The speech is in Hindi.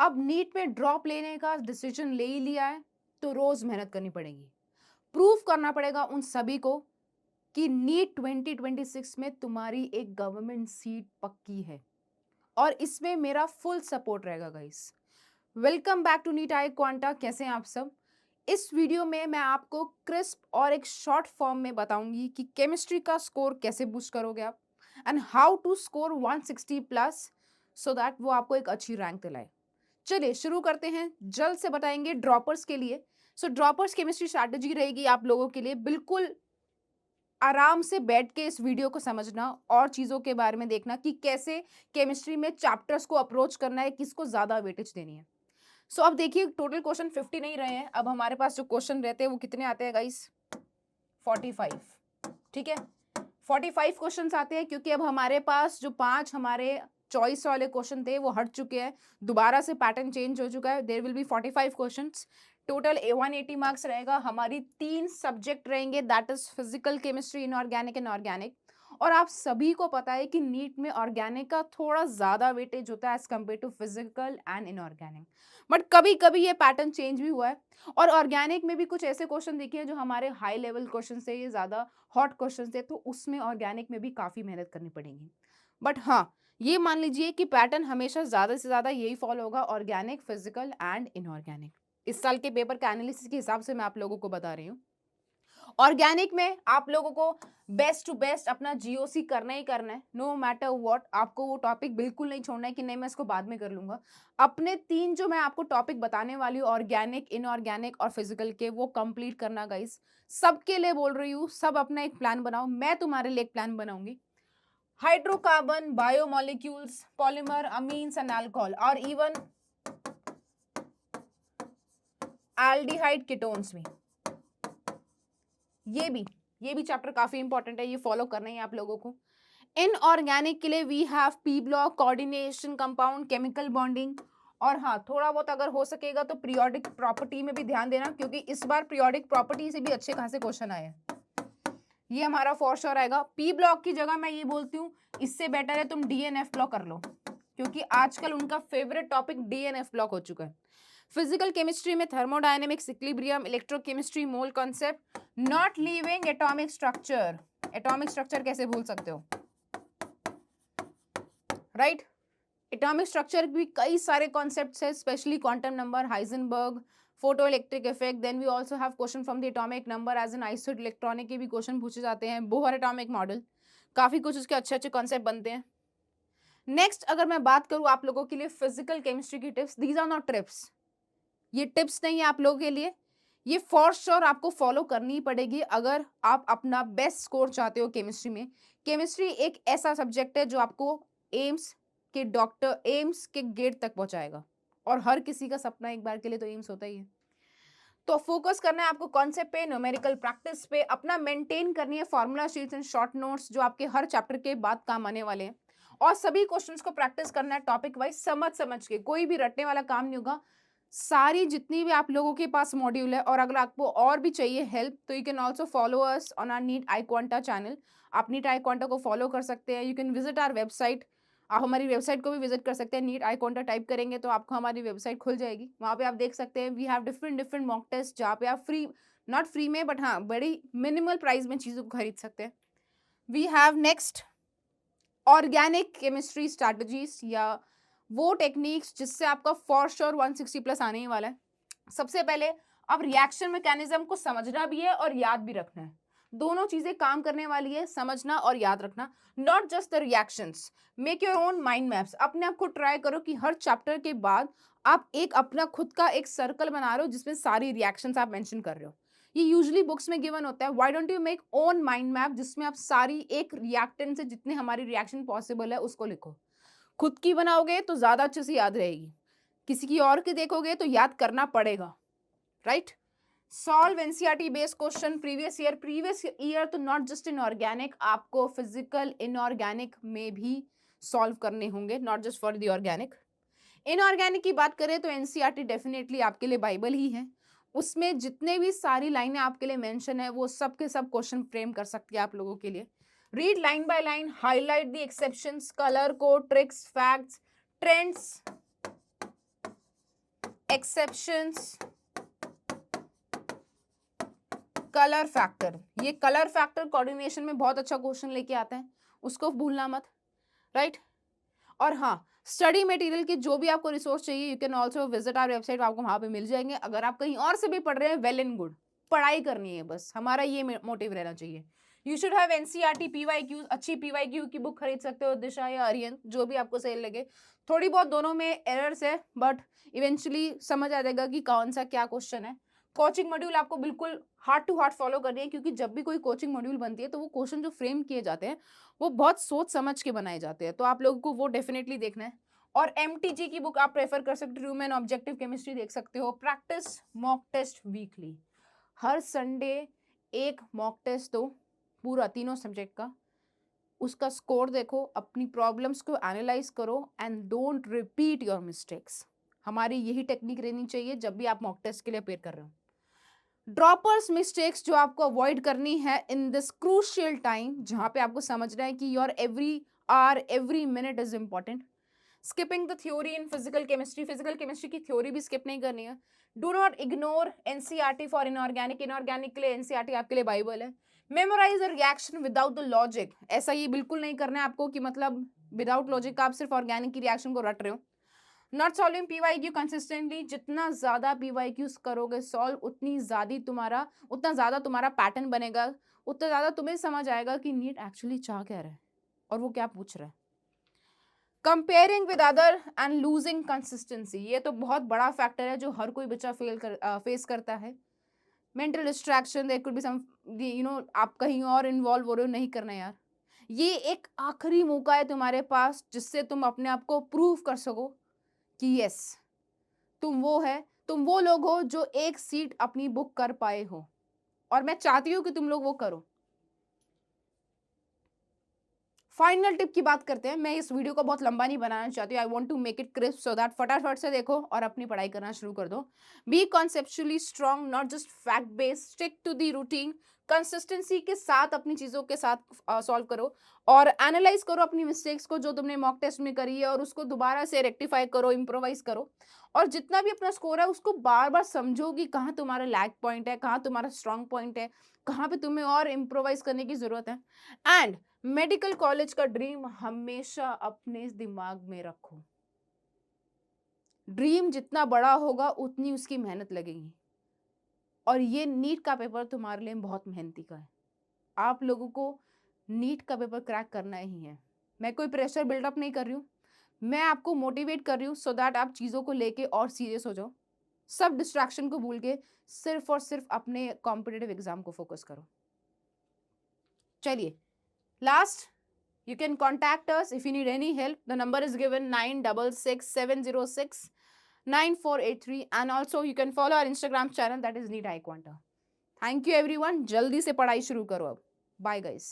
अब नीट में ड्रॉप लेने का डिसीजन ले ही लिया है तो रोज मेहनत करनी पड़ेगी। प्रूफ करना पड़ेगा उन सभी को कि नीट 2026 में तुम्हारी एक गवर्नमेंट सीट पक्की है और इसमें मेरा फुल सपोर्ट रहेगा guys. Welcome back to NEET iQuanta. कैसे हैं आप सब? इस वीडियो में मैं आपको क्रिस्प और एक शॉर्ट फॉर्म में बताऊंगी कि केमिस्ट्री का स्कोर कैसे बूस्ट करोगे आप and how to score 160 plus so that वो आपको एक अच्छी रैंक दिलाए। चलिए शुरू करते हैं। जल्द से बताएंगे ड्रॉपर्स के लिए। सो ड्रॉपर्स केमिस्ट्री स्ट्रैटेजी रहेगी आप लोगों के लिए बिल्कुल आराम से बैठ के इस वीडियो को समझना और चीज़ों के बारे में देखना कि कैसे केमिस्ट्री में चैप्टर्स को अप्रोच करना है, किसको ज़्यादा वेटेज देनी है। सो अब देखिए टोटल क्वेश्चन 50 नहीं रहे हैं। अब हमारे पास जो क्वेश्चन रहते हैं वो कितने आते हैं गाइस? 45। ठीक है, 45 क्वेश्चंस आते हैं क्योंकि अब हमारे पास जो 5 हमारे चॉइस वाले क्वेश्चन थे वो हट चुके हैं। दोबारा से पैटर्न चेंज हो चुका है। There will be 45 questions. Total 180 marks रहेगा। हमारी 3 सब्जेक्ट रहेंगे, that is physical, chemistry, inorganic and organic. और आप सभी को पता है कि नीट में ऑर्गेनिक का थोड़ा ज्यादा वेटेज होता है as compare to physical and inorganic. But कभी कभी ये पैटर्न चेंज भी हुआ है और ऑर्गेनिक में भी कुछ ऐसे क्वेश्चन दिखे हैं जो हमारे हाई लेवल क्वेश्चन से ये ज्यादा हॉट क्वेश्चन थे, तो उसमें ऑर्गेनिक में भी काफी मेहनत करनी पड़ेगी। बट हाँ, ये मान लीजिए कि पैटर्न हमेशा ज्यादा से ज्यादा यही फॉलो होगा, ऑर्गेनिक, फिजिकल एंड इनऑर्गेनिक। इस साल के पेपर के एनालिसिस के हिसाब से मैं आप लोगों को बता रही हूँ। ऑर्गेनिक में आप लोगों को बेस्ट टू बेस्ट अपना जीओसी करना ही करना है, नो मैटर व्हाट। आपको वो टॉपिक बिल्कुल नहीं छोड़ना है कि नहीं मैं इसको बाद में कर लूंगा। अपने 3 जो मैं आपको टॉपिक बताने वाली हूँ, ऑर्गेनिक, इनऑर्गेनिक और फिजिकल के, वो कंप्लीट करना गाइस। सबके लिए बोल रही हूँ, सब अपना एक प्लान बनाओ, मैं तुम्हारे लिए एक प्लान बनाऊंगी। Hydrocarbon, biomolecules, polymer, amines and alcohol और इवन एल्डिहाइड कीटोन्स में, ये भी चैप्टर काफी इंपॉर्टेंट है, ये फॉलो करना है आप लोगों को। इनऑर्गेनिक के लिए we have P block, coordination, compound, chemical bonding और हाँ थोड़ा बहुत अगर हो सकेगा तो पीरियोडिक प्रॉपर्टी में भी ध्यान देना क्योंकि इस बार पीरियोडिक प्रॉपर्टी से भी अच्छे खासे क्वेश्चन आए हैं। ये हमारा फॉर श्योर आएगा। पी ब्लॉक की जगह मैं ये बोलती हूँ इससे बेटर है तुम डीएनएफ ब्लॉक कर लो क्योंकि आजकल उनका फेवरेट टॉपिक डीएनएफ ब्लॉक हो चुका है। फिजिकल केमिस्ट्री में thermodynamics, equilibrium, electrochemistry, mole concept, not leaving atomic structure. Atomic structure कैसे भूल सकते हो, राइट? एटॉमिक स्ट्रक्चर भी कई सारे कॉन्सेप्ट्स है, specially quantum number, Heisenberg, photo electric effect. Then we also have question from the atomic number as an isotope electronic के भी क्वेश्चन पूछे जाते हैं। बोहर एटॉमिक मॉडल, काफी कुछ उसके अच्छे अच्छे कॉन्सेप्ट बनते हैं। नेक्स्ट अगर मैं बात करूं आप लोगों के लिए फिजिकल केमिस्ट्री की tips, these are not tips, ये टिप्स नहीं है आप लोगों के लिए, ये फॉर श्योर आपको फॉलो करनी ही पड़ेगी अगर आप अपना बेस्ट स्कोर चाहते हो केमिस्ट्री में। केमिस्ट्री एक ऐसा सब्जेक्ट है जो आपको एम्स के डॉक्टर, एम्स के गेट तक पहुंचाएगा और हर किसी का सपना एक बार के लिए तो एम्स होता ही है। तो फोकस करना है आपको कॉन्सेप्ट पे, न्यूमेरिकल प्रैक्टिस पे, अपना मेंटेन करनी है formula sheets and short notes जो आपके हर चैप्टर के बाद काम आने वाले हैं और सभी क्वेश्चंस को प्रैक्टिस करना है टॉपिक वाइज, समझ समझ के, कोई भी रटने वाला काम नहीं होगा। सारी जितनी भी आप लोगों के पास मॉड्यूल है और अगर आपको और भी चाहिए हेल्प तो you can also follow us on our NEET iQuanta channel. आप नीट आई क्वांटा को फॉलो कर सकते हैं। You can visit our website, आप हमारी वेबसाइट को भी विजिट कर सकते हैं। नीट आई क्वांटा टाइप करेंगे तो आपको हमारी वेबसाइट खुल जाएगी, वहाँ पे आप देख सकते हैं we have different different mock test जहाँ पे आप फ्री, नॉट फ्री में बट हाँ बड़ी मिनिमल प्राइस में चीज़ों को खरीद सकते हैं। We have next organic chemistry strategies या वो टेक्निक्स जिससे आपका फॉर श्योर 160 प्लस आने ही वाला है। सबसे पहले अब रिएक्शन मैकेनिज्म को समझना भी है और याद भी रखना है, दोनों चीजें काम करने वाली है, समझना और याद रखना। Not just the reactions, make your own mind maps. अपने आप को ट्राई करो कि हर चैप्टर के बाद आप एक अपना खुद का एक सर्कल बना रहे हो जिसमें सारी रिएक्शंस आप मेंशन कर रहे हो। ये यूजुअली बुक्स में गिवन होता है, why don't you make own mind map जिसमें आप सारी एक रिएक्टेंट से जितने हमारी रिएक्शन पॉसिबल है उसको लिखो। खुद की बनाओगे तो ज्यादा अच्छे से याद रहेगी, किसी की और की देखोगे तो याद करना पड़ेगा, right? Solve NCERT based question previous year तो नॉट जस्ट इन ऑर्गेनिक, आपको फिजिकल इनऑर्गेनिक में भी सॉल्व करने होंगे, not just for the organic. Inorganic की बात करें तो एनसीईआरटी डेफिनेटली आपके लिए बाइबल ही है। उसमें जितने भी सारी लाइनें आपके लिए मेंशन है वो सब के सब क्वेश्चन फ्रेम कर सकती है आप लोगों के लिए। Read line by line, highlight the exceptions, colour code, tricks, facts, trends exceptions, colour factor. ये कलर फैक्टर कोऑर्डिनेशन में बहुत अच्छा क्वेश्चन लेके आते हैं, उसको भूलना मत, राइट। और हाँ, स्टडी मटेरियल की जो भी आपको रिसोर्स चाहिए, you can also visit our website, आपको वहां पे मिल जाएंगे। अगर आप कहीं और से भी पढ़ रहे हैं, वेल एंड गुड, पढ़ाई करनी है बस, हमारा ये मोटिव रहना चाहिए। You should have NCERT PYQ, अच्छी पीवाईक्यू की बुक खरीद सकते हो, दिशा या आर्यन, जो भी आपको सही लगे। थोड़ी बहुत दोनों में एरर्स है, बट इवेंचुअली समझ आ जाएगा कि कौन सा क्या क्वेश्चन है। कोचिंग मॉड्यूल आपको बिल्कुल हार्ट टू हार्ट फॉलो करनी है, क्योंकि जब भी कोई कोचिंग मॉड्यूल बनती है तो वो क्वेश्चन जो फ्रेम किए जाते हैं वो बहुत सोच समझ के बनाए जाते हैं, तो आप लोगों को वो डेफिनेटली देखना है। और एमटीजी की बुक आप प्रेफर कर सकते हो, ह्यूमन ऑब्जेक्टिव केमिस्ट्री देख सकते हो। प्रैक्टिस मॉक टेस्ट वीकली, हर संडे एक मॉक टेस्ट दो, पूरा तीनों सब्जेक्ट का, उसका स्कोर देखो, अपनी प्रॉब्लम्स को एनालाइज करो and don't repeat your mistakes. हमारी यही टेक्निक रहनी चाहिए जब भी आप मॉक टेस्ट के लिए अपेयर कर रहे हो। ड्रॉपर्स मिस्टेक्स जो आपको अवॉइड करनी है इन दिस क्रूशियल टाइम, जहां पे आपको समझना है कि your every hour every minute is important. Skipping the theory in physical chemistry, physical chemistry की थ्योरी भी स्किप नहीं करनी है। Do not ignore NCERT for inorganic, inorganic के लिए एनसीईआरटी आपके लिए बाइबल है। Memorise a reaction without the logic, ऐसा ये बिल्कुल नहीं करना है आपको कि मतलब विदाउट लॉजिक आप सिर्फ ऑर्गेनिक की रिएक्शन को रट रहे हो। नॉट सॉल्विंग पीवाईक्यू कंसिस्टेंटली, जितना ज्यादा पीवाईक्यूज करोगे सॉल्व, उतना ज्यादा तुम्हारा पैटर्न बनेगा, उतना ज्यादा तुम्हें समझ आएगा कि नीट एक्चुअली चाह क्या रहा है और वो क्या पूछ रहा है। Comparing with other and losing consistency, ये तो बहुत बड़ा फैक्टर है जो हर कोई बच्चा फेस करता है। Mental distraction, there could be some, आप कहीं और इन्वॉल्व हो रहे हो, नहीं करना यार। ये एक आखिरी मौका है तुम्हारे पास जिससे तुम अपने आप को प्रूव कर सको कि यस, तुम वो लोग हो जो एक सीट अपनी बुक कर पाए हो, और मैं चाहती हूं कि तुम लोग वो करो। फाइनल टिप की बात करते हैं। मैं इस वीडियो को बहुत लंबा नहीं बनाना चाहती, I want to make it crisp so that फटाफट से देखो और अपनी पढ़ाई करना शुरू कर दो। Be conceptually strong, not just fact based, stick to the routine, consistency के साथ अपनी चीजों के साथ सॉल्व करो, और एनालाइज करो अपनी मिस्टेक्स को जो तुमने मॉक टेस्ट में करी है, और उसको दोबारा से रेक्टिफाई करो, इम्प्रोवाइज करो। और जितना भी अपना स्कोर है उसको बार बार समझो कि कहाँ तुम्हारा लैग पॉइंट है, कहाँ तुम्हारा स्ट्रॉन्ग पॉइंट है, कहाँ पे तुम्हें और इम्प्रोवाइज करने की जरूरत है। एंड मेडिकल कॉलेज का ड्रीम हमेशा अपने दिमाग में रखो। ड्रीम जितना बड़ा होगा उतनी उसकी मेहनत लगेगी, और ये नीट का पेपर तुम्हारे लिए बहुत मेहनती का है। आप लोगों को नीट का पेपर क्रैक करना ही है। मैं कोई प्रेशर बिल्डअप नहीं कर रही हूँ, मैं आपको मोटिवेट कर रही हूँ सो दैट आप चीज़ों को लेके और सीरियस हो जाओ। सब डिस्ट्रैक्शन को भूल के सिर्फ और सिर्फ अपने कॉम्पिटिटिव एग्जाम को फोकस करो। चलिए, last, you can contact us if you need any help. The number is given 9667069483, and also you can follow our Instagram channel, that is NEET iQuanta. Thank you everyone. जल्दी से पढ़ाई शुरू करो अब. Bye guys.